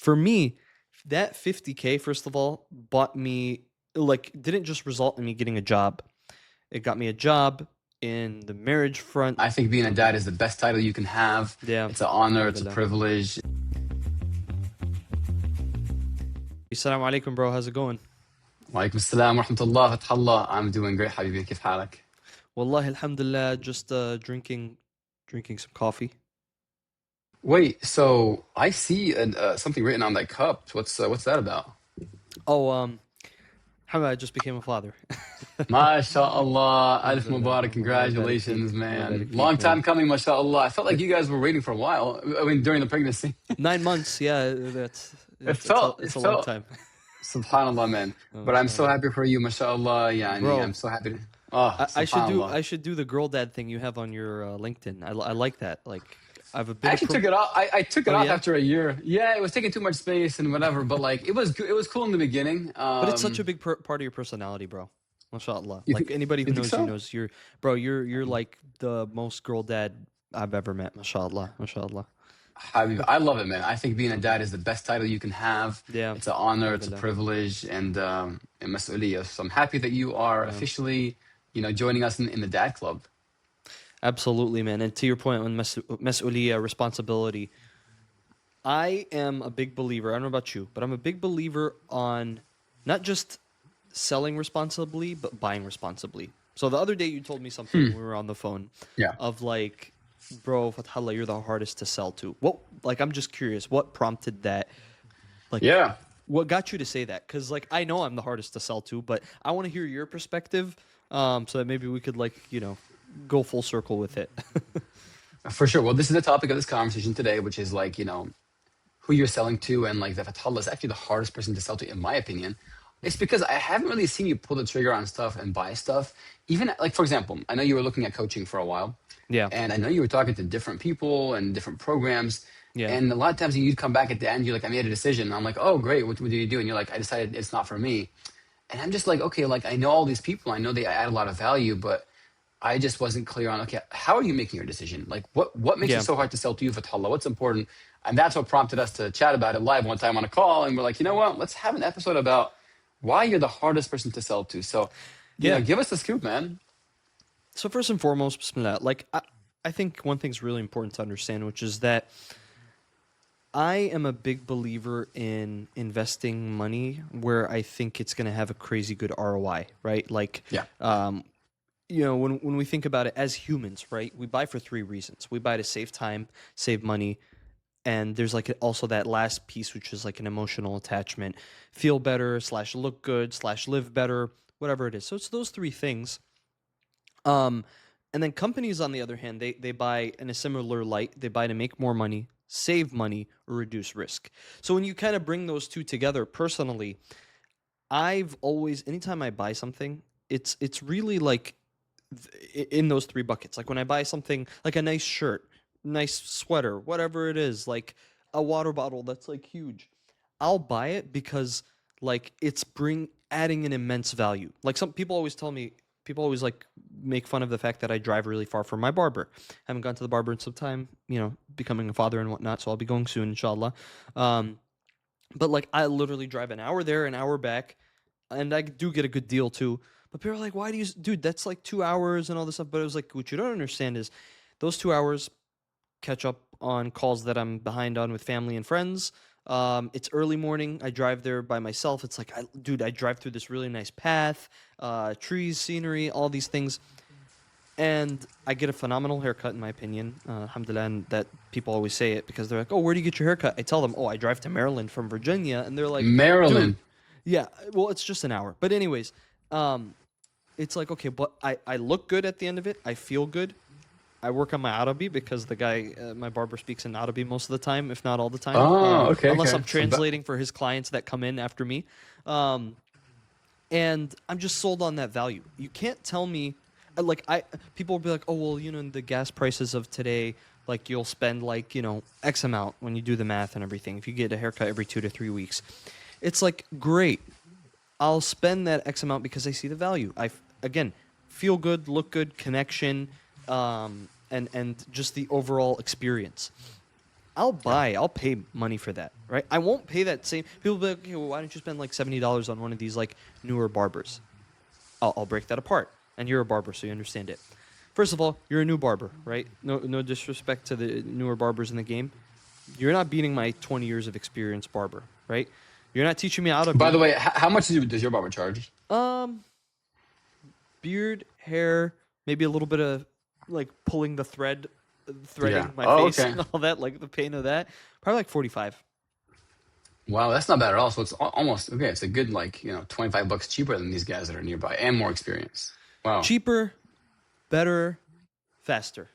For me, that 50K, first of all, bought me, like, didn't just result in me getting a job. It got me a job in the marriage front. I think being a dad is the best title you can have. Yeah. It's an honor, it's a Alhamdulillah. privilege. Assalamu alaykum, bro. How's it going? Walaikum assalam wa rahmatullah, Futhallah. I'm doing great, Habibi. Kif halak? Wallahi, alhamdulillah, just drinking some coffee. Wait, so I see something written on that cup. What's that about? Oh, Hamad, I just became a father. MashAllah, Alif Alhamdulillah. Mubarak, Allah barik congratulations, feek. Allah man. barik Long feek, man. time coming, MashAllah. I felt like you guys were waiting for a while. I mean, during the pregnancy. 9 months, yeah, It it's felt, a long time. SubhanAllah, man. Oh, But I'm so mashallah. happy for you, MashAllah. Yani, Bro, I'm so happy. Oh, I SubhanAllah. should do the girl dad thing you have on your LinkedIn. I like that. Like, I have a I bit of actually took it off. I took it Oh off yeah, after a year. Yeah, it was taking too much space and whatever. But like, it was cool in the beginning. but it's such a big part of your personality, bro. MashaAllah. You Like think anybody who you think knows you so? knows you're like the most girl dad I've ever met. MashaAllah. MashaAllah. Habib, I love it, man. I think being a dad is the best title you can have. Yeah. It's an honor, it's a Alhamdulillah. privilege, and mas'uliyah. So I'm happy that you are Yeah. officially, joining us in the dad club. Absolutely, man. And to your point on mas'uliyah, responsibility, I am a big believer. I don't know about you, but I'm a big believer on not just selling responsibly, but buying responsibly. So the other day you told me something when we were on the phone Yeah. of like, bro, Fathallah, you're the hardest to sell to. What, like, I'm just curious, what prompted that? Like, Yeah. what got you to say that? Because, like, I know I'm the hardest to sell to, but I want to hear your perspective so that maybe we could, like, go full circle with it. For sure. Well, this is the topic of this conversation today, which is like, who you're selling to, and like the Fathallah is actually the hardest person to sell to, in my opinion. It's because I haven't really seen you pull the trigger on stuff and buy stuff. Even like, for example, I know you were looking at coaching for a while, Yeah. and I know you were talking to different people and different programs. Yeah. And a lot of times you'd come back at the end, you're like, I made a decision. I'm like, oh, great. What did you do? And you're like, I decided it's not for me. And I'm just like, okay, like I know all these people. I know they add a lot of value, but I just wasn't clear on, okay, how are you making your decision? Like what makes it Yeah. so hard to sell to you, Fathallah? What's important? And that's what prompted us to chat about it live one time on a call. And we're like, you know what? Let's have an episode about why you're the hardest person to sell to. So, Yeah. give us the scoop, man. So first and foremost, bismillah, like I think one thing's really important to understand, which is that I am a big believer in investing money where I think it's going to have a crazy good ROI, right? Like, Yeah. when we think about it as humans, right? We buy for 3 reasons. We buy to save time, save money, and there's like also that last piece, which is like an emotional attachment, feel better / look good / live better, whatever it is. So it's those 3 things. And then companies, on the other hand, they buy in a similar light. They buy to make more money, save money, or reduce risk. So when you kind of bring those 2 together, personally, I've always, anytime I buy something, it's really like in those 3 buckets. Like when I buy something like a nice shirt, nice sweater, whatever it is, like a water bottle that's like huge, I'll buy it because like it's adding an immense value. Like some people always tell me, people always like make fun of the fact that I drive really far from my barber. I haven't gone to the barber in some time, becoming a father and whatnot, so I'll be going soon, inshallah. But like I literally drive an hour there, an hour back, and I do get a good deal too. But people are like, why do you, dude, that's like 2 hours and all this stuff. But it was like, what you don't understand is those 2 hours catch up on calls that I'm behind on with family and friends. It's early morning. I drive there by myself. It's like, I drive through this really nice path, trees, scenery, all these things. And I get a phenomenal haircut, in my opinion. Alhamdulillah, and that people always say it because they're like, oh, where do you get your haircut? I tell them, oh, I drive to Maryland from Virginia. And they're like, dude, Maryland. yeah, well, it's just an hour. But anyways, it's like, okay, but I look good at the end of it. I feel good. I work on my Arabic because the guy, my barber, speaks in Arabic most of the time, if not all the time. Oh, okay. Unless Okay. I'm translating for his clients that come in after me. And I'm just sold on that value. You can't tell me, people will be like, oh, well, the gas prices of today, like you'll spend like, X amount when you do the math and everything. If you get a haircut every 2 to 3 weeks, it's like, great. I'll spend that X amount because I see the value. Again, feel good, look good, connection, and just the overall experience. I'll pay money for that, right? I won't pay that same. People be like, okay, well, why don't you spend like $70 on one of these like newer barbers? I'll break that apart. And you're a barber, so you understand it. First of all, you're a new barber, right? No disrespect to the newer barbers in the game. You're not beating my 20 years of experience barber, right? You're not teaching me how to By the be way, how much does your barber charge? um beard, hair, maybe a little bit of like pulling the Yeah. threading my Oh, face okay. and all that, like the pain of that. Probably like 45. Wow, that's not bad at all. So it's almost okay. It's a good like $25 cheaper than these guys that are nearby and more experience. Wow. Cheaper, better, faster.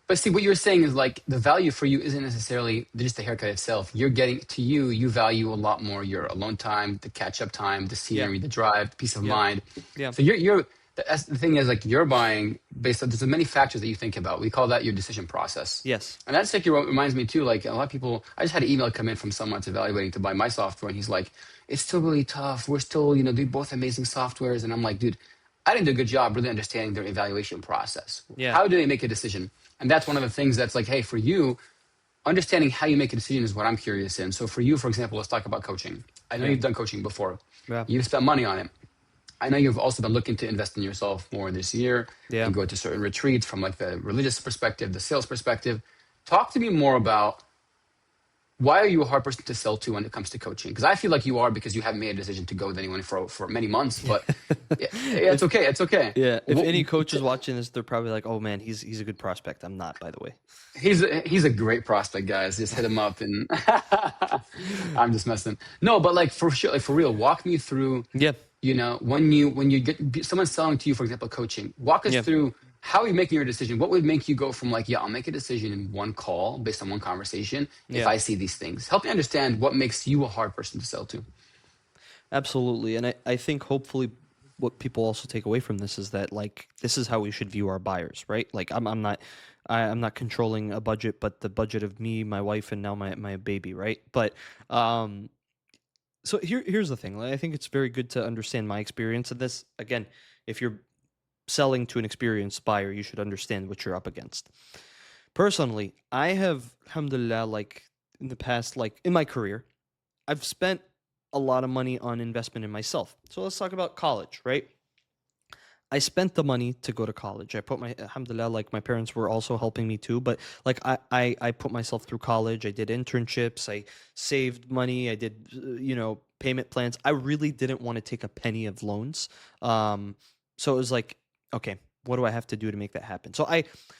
But see, what you're saying is like the value for you isn't necessarily just the haircut itself. You're getting to you. You value a lot more your alone time, the catch up time, the Yeah. scenery, the drive, the peace of Yeah. mind. Yeah. So you're that's the thing is like you're buying based on there's many factors that you think about. We call that your decision process. Yes. And that's like what reminds me too. Like a lot of people, I just had an email come in from someone that's evaluating to buy my software, and he's like, "It's still really tough. We're still, they're both amazing softwares." And I'm like, "Dude, I didn't do a good job really understanding their evaluation process. Yeah. How do they make a decision?" And that's one of the things that's like, hey, for you, understanding how you make a decision is what I'm curious in. So for you, for example, let's talk about coaching. I know Yeah. you've done coaching before. Yeah. You've spent money on it. I know you've also been looking to invest in yourself more this year Yeah. and go to certain retreats from like the religious perspective, the sales perspective. Talk to me more about why are you a hard person to sell to when it comes to coaching? Because I feel like you are because you haven't made a decision to go with anyone for many months. But yeah, it's okay. It's okay. Yeah. If any coach is watching this, they're probably like, "Oh man, he's a good prospect." I'm not, by the way. He's a great prospect, guys. Just hit him up, and I'm just messing. No, but like for sure, like for real, walk me through. Yeah. When you get someone selling to you, for example, coaching. Walk us Yeah. through how are you making your decision. What would make you go from like, yeah, I'll make a decision in one call based on one conversation if Yeah. I see these things. Help me understand what makes you a hard person to sell to. Absolutely. And I think hopefully what people also take away from this is that like this is how we should view our buyers, right? Like I'm not controlling a budget, but the budget of me, my wife, and now my baby, right? But so here's the thing. Like, I think it's very good to understand my experience of this. Again, if you're selling to an experienced buyer, you should understand what you're up against. Personally, I have, alhamdulillah, like in the past, like in my career, I've spent a lot of money on investment in myself. So let's talk about college, right? I spent the money to go to college. I put my, alhamdulillah, like my parents were also helping me too, but like I put myself through college. I did internships. I saved money. I did, payment plans. I really didn't want to take a penny of loans. So it was like, okay, what do I have to do to make that happen? So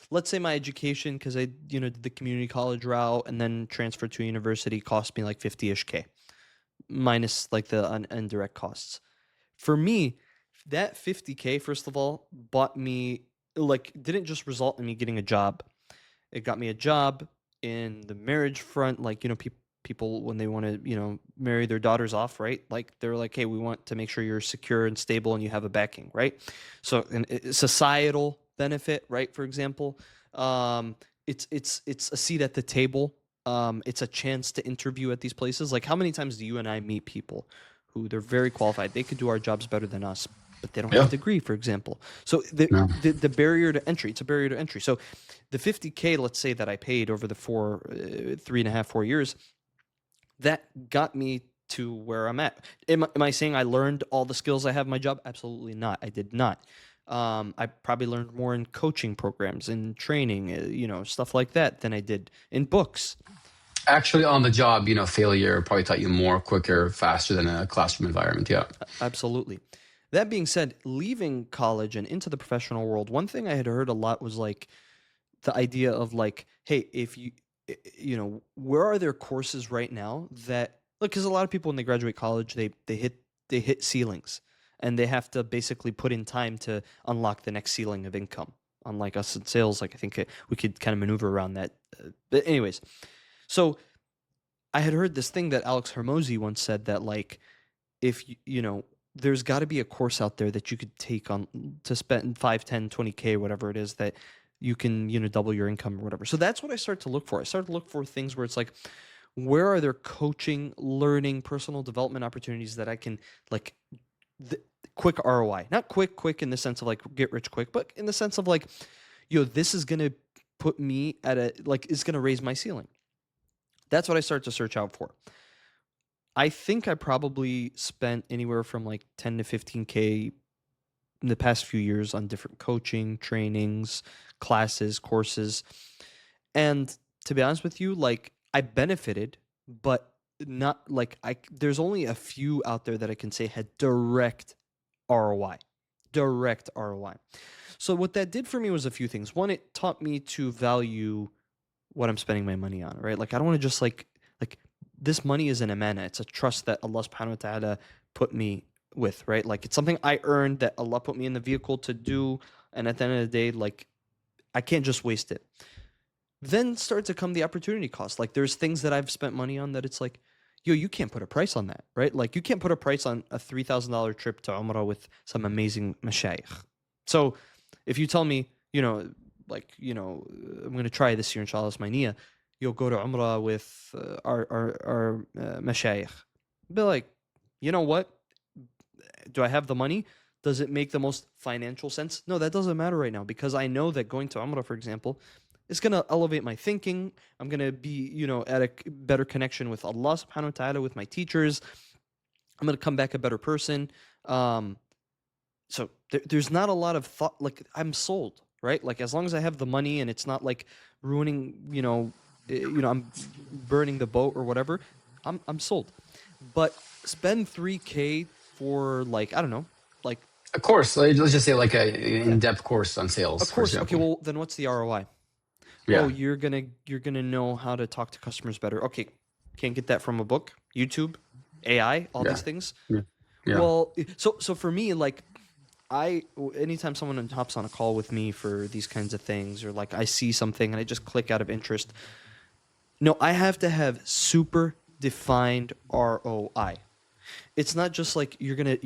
let's say my education, because I, did the community college route and then transferred to a university, cost me like 50-ish K minus like the indirect costs. For me, that 50K, first of all, bought me, like, didn't just result in me getting a job. It got me a job in the marriage front. Like, people when they want to, marry their daughters off, right? Like, they're like, hey, we want to make sure you're secure and stable and you have a backing, right? So, and societal benefit, right? For example, it's a seat at the table. It's a chance to interview at these places. Like, how many times do you and I meet people who they're very qualified? They could do our jobs better than us, but they don't have Yeah. a degree, for example. So No. the barrier to entry, it's a barrier to entry. So the 50K, let's say that I paid over the 3.5, 4 years, that got me to where I'm at. Am I saying I learned all the skills I have in my job? Absolutely not. I did not. I probably learned more in coaching programs and training, stuff like that than I did in books. Actually, on the job, failure probably taught you more, quicker, faster than a classroom environment. Yeah. Absolutely. That being said, leaving college and into the professional world, one thing I had heard a lot was like the idea of like, hey, if where are there courses right now that look, because a lot of people when they graduate college, they hit ceilings and they have to basically put in time to unlock the next ceiling of income. Unlike us in sales, like I think we could kind of maneuver around that. But anyways, so I had heard this thing that Alex Hermosi once said that like if there's got to be a course out there that you could take on to spend 5, 10, 20K, whatever it is that you can, double your income or whatever. So that's what I started to look for. I started to look for things where it's like, where are there coaching, learning, personal development opportunities that I can like quick ROI, not quick in the sense of like get rich quick, but in the sense of like, this is going to put me at it's going to raise my ceiling. That's what I start to search out for. I think I probably spent anywhere from like 10 to 15K in the past few years on different coaching, trainings, classes, courses. And to be honest with you, like I benefited, but not like there's only a few out there that I can say had direct ROI. Direct ROI. So what that did for me was a few things. One, it taught me to value what I'm spending my money on, right? Like I don't want to just like this money is an amana. It's a trust that Allah subhanahu wa ta'ala put me with, right? Like it's something I earned that Allah put me in the vehicle to do. And at the end of the day, like I can't just waste it. Then start to come the opportunity cost. Like there's things that I've spent money on that it's like, yo, you can't put a price on that, right? Like you can't put a price on a $3,000 trip to Umrah with some amazing mashayikh. So if you tell me, I'm going to try this year, inshallah, it's my niyyah, you'll go to Umrah with our mashayikh. Be like, you know what? Do I have the money? Does it make the most financial sense? No, that doesn't matter right now because I know that going to Umrah, for example, is going to elevate my thinking. I'm going to be, at a better connection with Allah subhanahu wa ta'ala, with my teachers. I'm going to come back a better person. So there's not a lot of thought. Like I'm sold, right? Like as long as I have the money and it's not like ruining, I'm burning the boat or whatever, I'm sold. But spend 3K for like, I don't know, like A course, let's just say like a yeah, in-depth course on sales, of for course. Okay, example. well then what's the ROI? Oh, Yeah, you're gonna know how to talk to customers better. Okay, can't get that from a book, YouTube, AI, all yeah, these things. yeah, yeah. Well, so for me, like anytime someone hops on a call with me for these kinds of things, or like I see something and I just click out of interest, no, I have to have super defined ROI. It's not just like you're gonna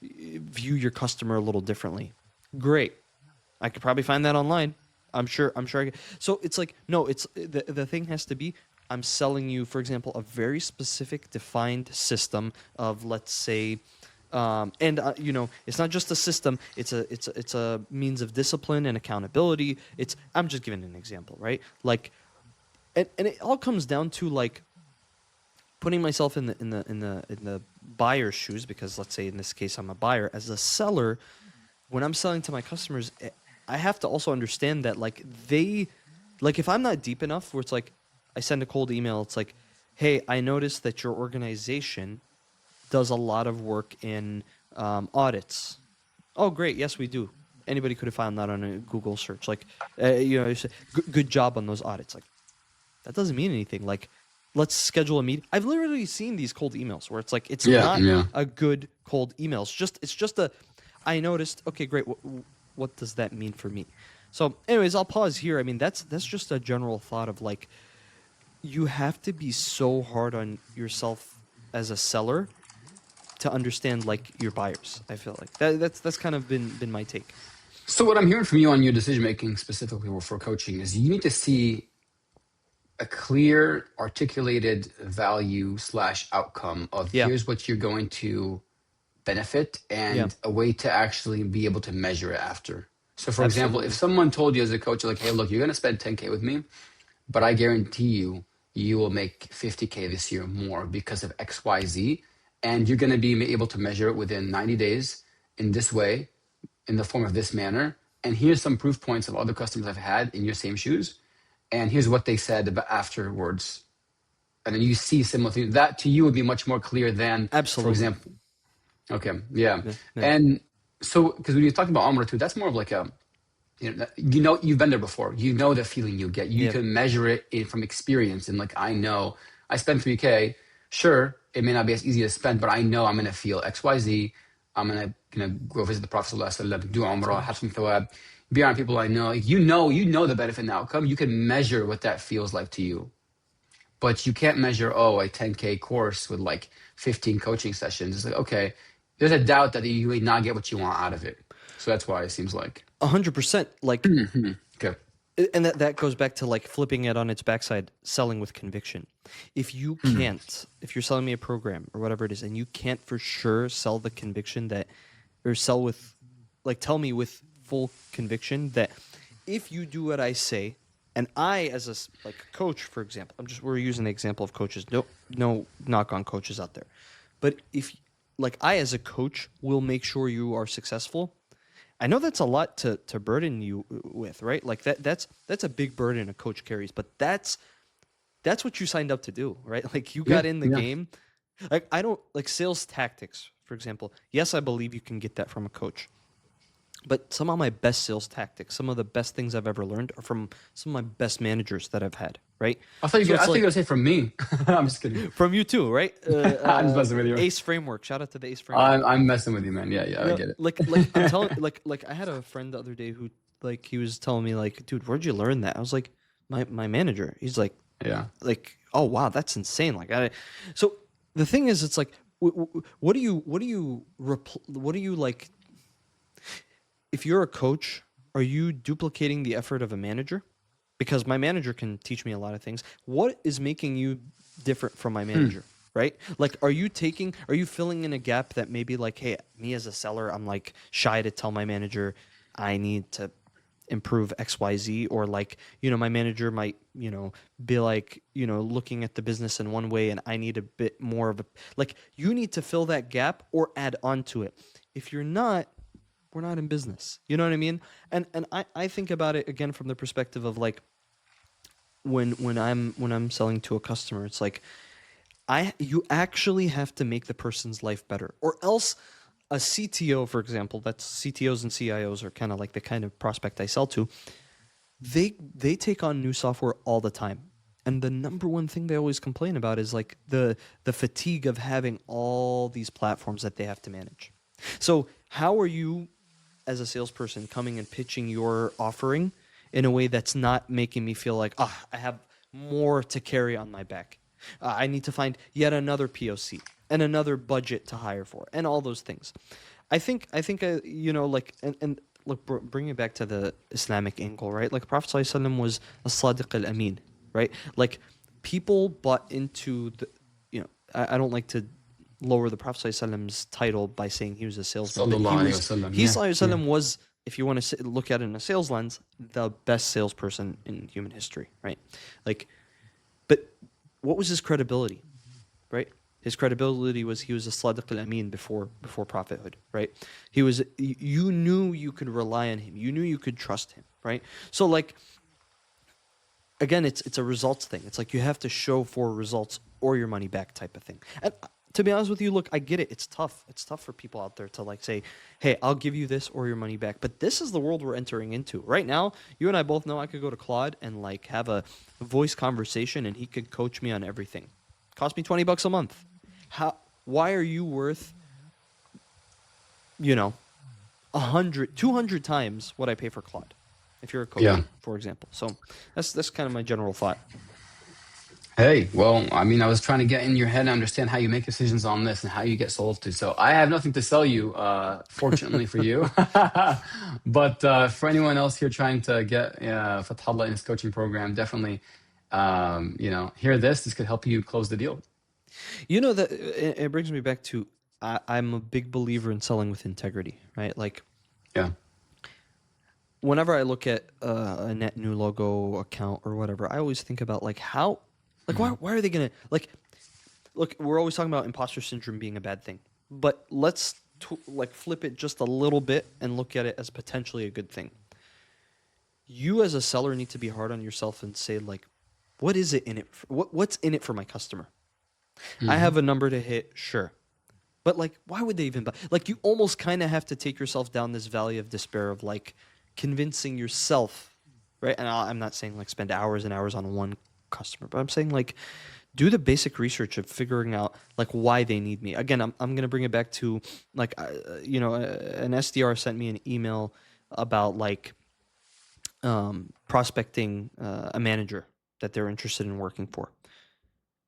view your customer a little differently. Great, I could probably find that online. I'm sure I could. So it's like no, it's the thing has to be I'm selling you, for example, a very specific defined system of, let's say, and it's not just a system. It's a means of discipline and accountability. I'm just giving an example, right? Like, and it all comes down to like putting myself in the buyer's shoes, because let's say in this case I'm a buyer. As a seller, when I'm selling to my customers, I have to also understand that like if I'm not deep enough where it's like I send a cold email, it's like, hey, I noticed that your organization does a lot of work in audits. Oh, great. Yes, we do. Anybody could have found that on a Google search. Like, good job on those audits. Like, that doesn't mean anything. Like, let's schedule a meeting. I've literally seen these cold emails where it's like it's Yeah, not yeah. a good cold email. It's just a. I noticed. Okay, great. What does that mean for me? So, anyways, I'll pause here. I mean, that's just a general thought of like, you have to be so hard on yourself as a seller to understand like your buyers. I feel like that's kind of been my take. So what I'm hearing from you on your decision making specifically for coaching is you need to see a clear, articulated value slash outcome of Yeah, here's what you're going to benefit yeah, and a way to actually be able to measure it after. So for example, if absolutely. someone told you as a coach, like, hey, look, you're going to spend 10K with me, but I guarantee you, you will make 50K this year more because of XYZ. And you're going to be able to measure it within 90 days in this way, in the form of this manner. And here's some proof points of other customers I've had in your same shoes. And here's what they said about afterwards. And then you see similar things. That to you would be much more clear than, for Absolutely. example, okay, yeah. Yeah, yeah, And so, because when you're talking about Umrah too, that's more of like a, you've been there before. You know the feeling you get. You yeah. can measure it from experience. And like, I know I spend 3K. Sure, it may not be as easy to spend, but I know I'm going to feel X, Y, Z. I'm going to go visit the Prophet ﷺ, do Umrah, have some thawab, be around people I know. Like, you know the benefit and outcome. You can measure what that feels like to you. But you can't measure, a 10K course with like 15 coaching sessions. It's like, okay, there's a doubt that you may not get what you want out of it. So that's why it seems like. 100%. Like, Okay. and that goes back to like flipping it on its backside, selling with conviction. If you're selling me a program or whatever it is, and you can't for sure sell the conviction that, or sell with, like, tell me with full conviction that if you do what I say And I, as like a coach, for example, we're using the example of coaches. No knock on coaches out there, but if like I, as a coach, will make sure you are successful. I know that's a lot to burden you with, right? Like that's a big burden a coach carries, but that's what you signed up to do, right? Like you Yeah, got in the yeah. game. Like I don't like sales tactics, for example. Yes, I believe you can get that from a coach. But some of my best sales tactics, some of the best things I've ever learned are from some of my best managers that I've had, right? So I it's thought you like were gonna say from me. I'm just kidding. from you too, right? I'm just messing with you. Ace Framework. Shout out to the Ace Framework. I'm messing with you, man. Yeah, yeah, I Yeah, get it. like I'm telling like I had a friend the other day who like he was telling me like, dude, where'd you learn that? I was like, my manager. He's Yeah. like, oh wow, that's insane. Like so the thing is, it's like, what do you like? If you're a coach, are you duplicating the effort of a manager? Because my manager can teach me a lot of things. What is making you different from my manager? Right? Like, are you filling in a gap that maybe like, hey, me as a seller, I'm like shy to tell my manager I need to improve XYZ, or like, my manager might, be like, looking at the business in one way and I need a bit more of a, like, you need to fill that gap or add on to it. If you're not, we're not in business. You know what I mean? And I think about it again from the perspective of like when I'm selling to a customer, it's like you actually have to make the person's life better, or else a CTO, for example, that's CTOs and CIOs are kind of like the kind of prospect I sell to. They take on new software all the time. And the number one thing they always complain about is like the fatigue of having all these platforms that they have to manage. So how are you as a salesperson coming and pitching your offering in a way that's not making me feel like, I have more to carry on my back? I need to find yet another POC and another budget to hire for, and all those things. Like, and look, bring it back to the Islamic angle, right? Like Prophet ﷺ was a Sadiq al-Amin, right? Like people bought into I don't like to lower the Prophet ﷺ's title by saying he was a salesman, but Sallallahu alayhi wasallam. he Yeah, yeah. ﷺ was, if you want to look at it in a sales lens, the best salesperson in human history, right? Like, but what was his credibility, right? His credibility was he was a Sadiq al-Amin before prophethood, right? You knew you could rely on him. You knew you could trust him, right? So like, again, it's a results thing. It's like you have to show for results or your money back type of thing. And to be honest with you, look, I get it. It's tough. It's tough for people out there to like say, hey, I'll give you this or your money back. But this is the world we're entering into. Right now, you and I both know I could go to Claude and like have a voice conversation and he could coach me on everything. Cost me $20 a month. Why are you worth, 100, 200 times what I pay for Claude? If you're a coach, Yeah. for example. So that's kind of my general thought. Hey, well, I mean, I was trying to get in your head and understand how you make decisions on this and how you get sold to. So I have nothing to sell you, fortunately for you. But for anyone else here trying to get Futhallah in his coaching program, definitely, hear this. This could help you close the deal. That it brings me back to I'm a big believer in selling with integrity, right? Like Yeah. whenever I look at a net new logo account or whatever, I always think about like how, like why are they gonna like? Look, we're always talking about imposter syndrome being a bad thing, but let's like flip it just a little bit and look at it as potentially a good thing. You as a seller need to be hard on yourself and say like, what is it in it? What's in it for my customer? I Hmm. have a number to hit, sure. But like, why would they even buy? Like, you almost kind of have to take yourself down this valley of despair of like convincing yourself, right? And I'm not saying like spend hours and hours on one customer, but I'm saying like do the basic research of figuring out like why they need me. Again, I'm gonna bring it back to like an SDR sent me an email about like prospecting a manager that they're interested in working for.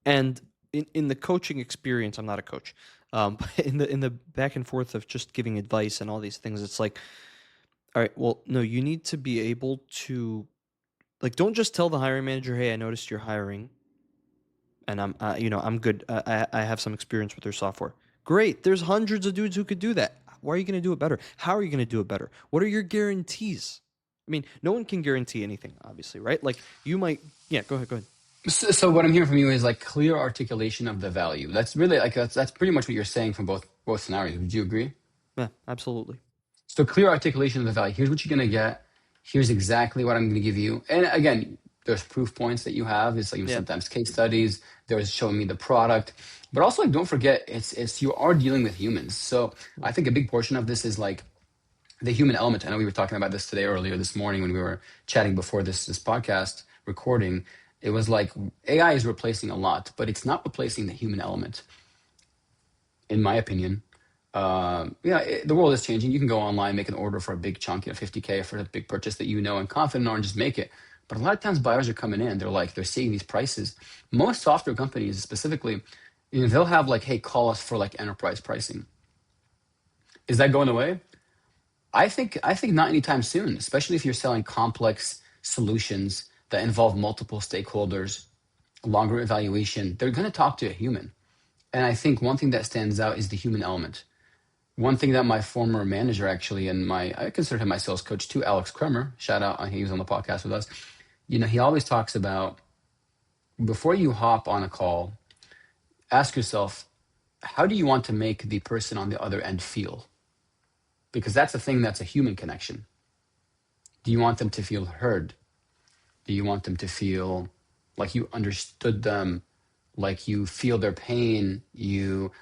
And in the coaching experience, I'm not a coach, but in the back and forth of just giving advice and all these things, it's like, all right, well, no, you need to be able to like, don't just tell the hiring manager, hey, I noticed you're hiring, and I'm good. I have some experience with their software. Great, there's hundreds of dudes who could do that. Why are you going to do it better? How are you going to do it better? What are your guarantees? I mean, no one can guarantee anything, obviously, right? Like you might, yeah. Go ahead. Go ahead. So what I'm hearing from you is like clear articulation of the value. That's really like that's pretty much what you're saying from both scenarios. Would you agree? Yeah, absolutely. So clear articulation of the value. Here's what you're gonna get. Here's exactly what I'm gonna give you. And again, there's proof points that you have. It's like Yeah, sometimes case studies. There's showing me the product, but also like don't forget it's you are dealing with humans. So I think a big portion of this is like the human element. I know we were talking about this today earlier this morning when we were chatting before this podcast recording. It was like AI is replacing a lot, but it's not replacing the human element, in my opinion. The world is changing. You can go online, make an order for a big chunk, 50K for a big purchase that you know and confident on, and just make it. But a lot of times buyers are coming in, they're seeing these prices. Most software companies specifically, they'll have like, hey, call us for like enterprise pricing. Is that going away? I think not anytime soon, especially if you're selling complex solutions that involve multiple stakeholders, longer evaluation. They're going to talk to a human. And I think one thing that stands out is the human element. One thing that my former manager actually, and I consider him my sales coach too, Alex Kremer, shout out, he was on the podcast with us. He always talks about before you hop on a call, ask yourself, how do you want to make the person on the other end feel? Because that's a thing that's a human connection. Do you want them to feel heard? Do you want them to feel like you understood them, like you feel their pain,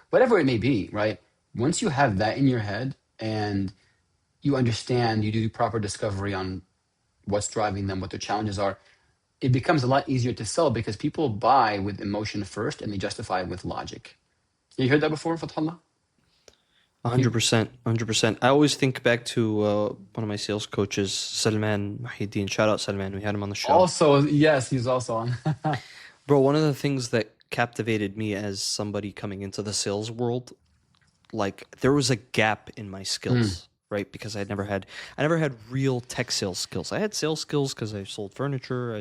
whatever it may be, right? Once you have that in your head and you understand, you do proper discovery on what's driving them, what their challenges are, it becomes a lot easier to sell because people buy with emotion first and they justify it with logic. You heard that before, Fathallah? 100%, 100%. I always think back to one of my sales coaches, Salman, Deen. Shout out Salman. We had him on the show. Also, yes, he's also on. Bro, one of the things that captivated me as somebody coming into the sales world, like there was a gap in my Mm. skills, right? Because I never had real tech sales skills. I had sales skills because I sold furniture.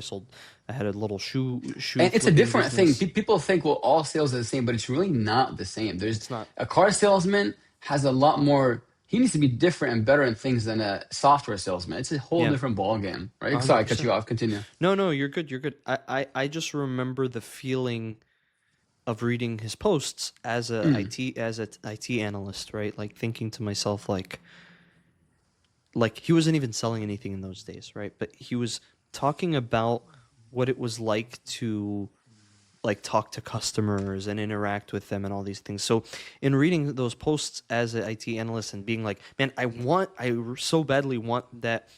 I had a little shoe And it's a flipping different thing. business. People think, well, all sales are the same, but it's really not the same. There's It's not. a car salesman has a lot more. He needs to be different and better in things than a software salesman. It's a whole Yeah, different ball game, right? Sorry, I cut 100%. you off. Continue. No, no, you're good. You're good. I just remember the feeling of reading his posts as Mm. a IT analyst, right? Like thinking to myself like he wasn't even selling anything in those days, right? But he was talking about what it was like to like talk to customers and interact with them and all these things. So in reading those posts as an IT analyst and being like, man, I so badly want that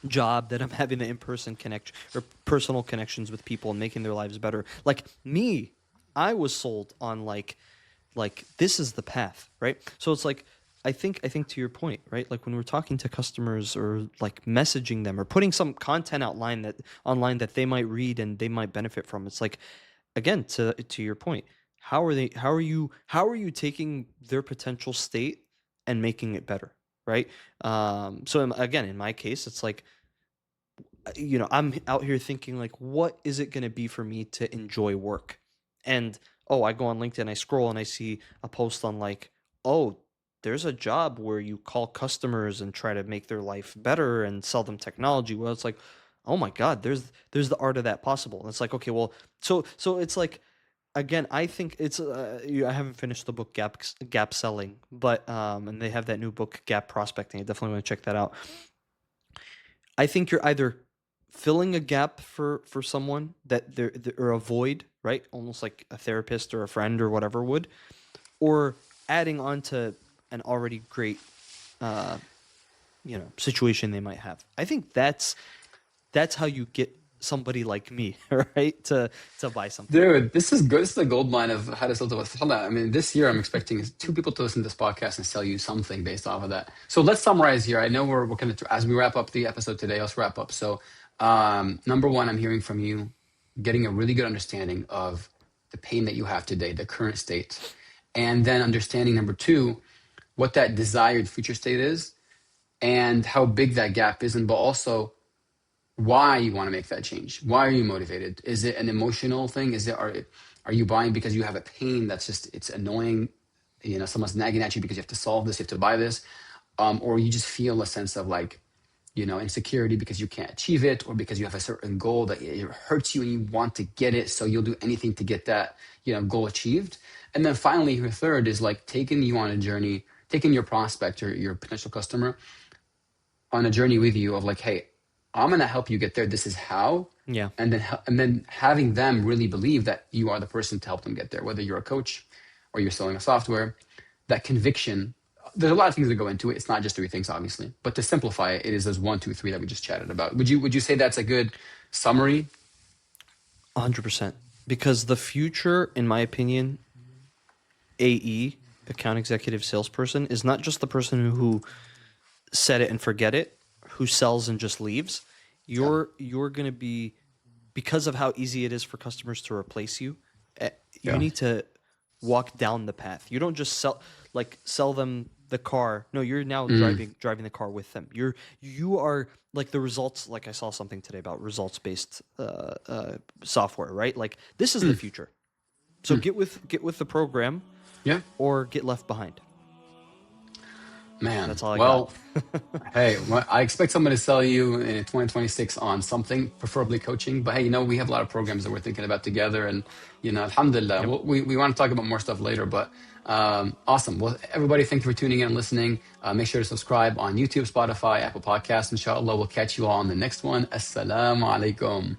job that I'm having the in-person connection or personal connections with people and making their lives better. Like me, I was sold on like this is the path, right? So it's like I think to your point, right? Like when we're talking to customers or like messaging them or putting some content online that they might read and they might benefit from. It's like again to your point, how are you taking their potential state and making it better, right? Again, in my case, it's like I'm out here thinking like, what is it going to be for me to enjoy work? And oh, I go on LinkedIn, I scroll and I see a post on like, oh, there's a job where you call customers and try to make their life better and sell them technology. Well, it's like, oh my God, there's the art of that possible. And it's like, okay, well, so it's like again, I think I haven't finished the book Gap Selling, but and they have that new book Gap Prospecting. I definitely want to check that out. I think you're either filling a gap for someone or a void, right? Almost like a therapist or a friend or whatever would, or adding on to an already great uh, situation they might have. I think that's how you get somebody like me, right, to buy something. Dude, this is good. This is the gold mine of how to sell to Fathallah. I mean, this year I'm expecting two people to listen to this podcast and sell you something based off of that. So let's summarize here. I know we're going to, as we wrap up the episode today, let's wrap up. So, number one, I'm hearing from you, getting a really good understanding of the pain that you have today, the current state. And then understanding number two, what that desired future state is and how big that gap is. And but also, why you want to make that change. Why are you motivated? Is it an emotional thing? Are you buying because you have a pain that's just it's annoying? Someone's nagging at you because you have to solve this, you have to buy this, or you just feel a sense of like insecurity because you can't achieve it, or because you have a certain goal that it hurts you and you want to get it, so you'll do anything to get that goal achieved. And then finally, your third is like taking you on a journey, taking your prospect or your potential customer on a journey with you of like, hey, I'm going to help you get there. This is how. Yeah. And then having them really believe that you are the person to help them get there, whether you're a coach or you're selling a software. That conviction, there's a lot of things that go into it. It's not just three things, obviously, but to simplify it, it is those one, two, three that we just chatted about. Would you say that's a good summary? 100%. Because the future, in my opinion, AE, account executive salesperson, is not just the person who set it and forget it, who sells and just leaves. You're going to be, because of how easy it is for customers to replace you, you need to walk down the path. You don't just sell them the car. No, you're now driving the car with them. You are like the results. Like I saw something today about results based software, right? Like this is the future. So get with the program, or get left behind. Man, that's all I got. Hey, I expect someone to sell you in 2026 on something, preferably coaching. But hey, we have a lot of programs that we're thinking about together, and alhamdulillah, we want to talk about more stuff later. But awesome. Well, everybody, thank you for tuning in and listening. Make sure to subscribe on YouTube, Spotify, Apple Podcasts. Inshallah, we'll catch you all on the next one. Assalamu alaykum.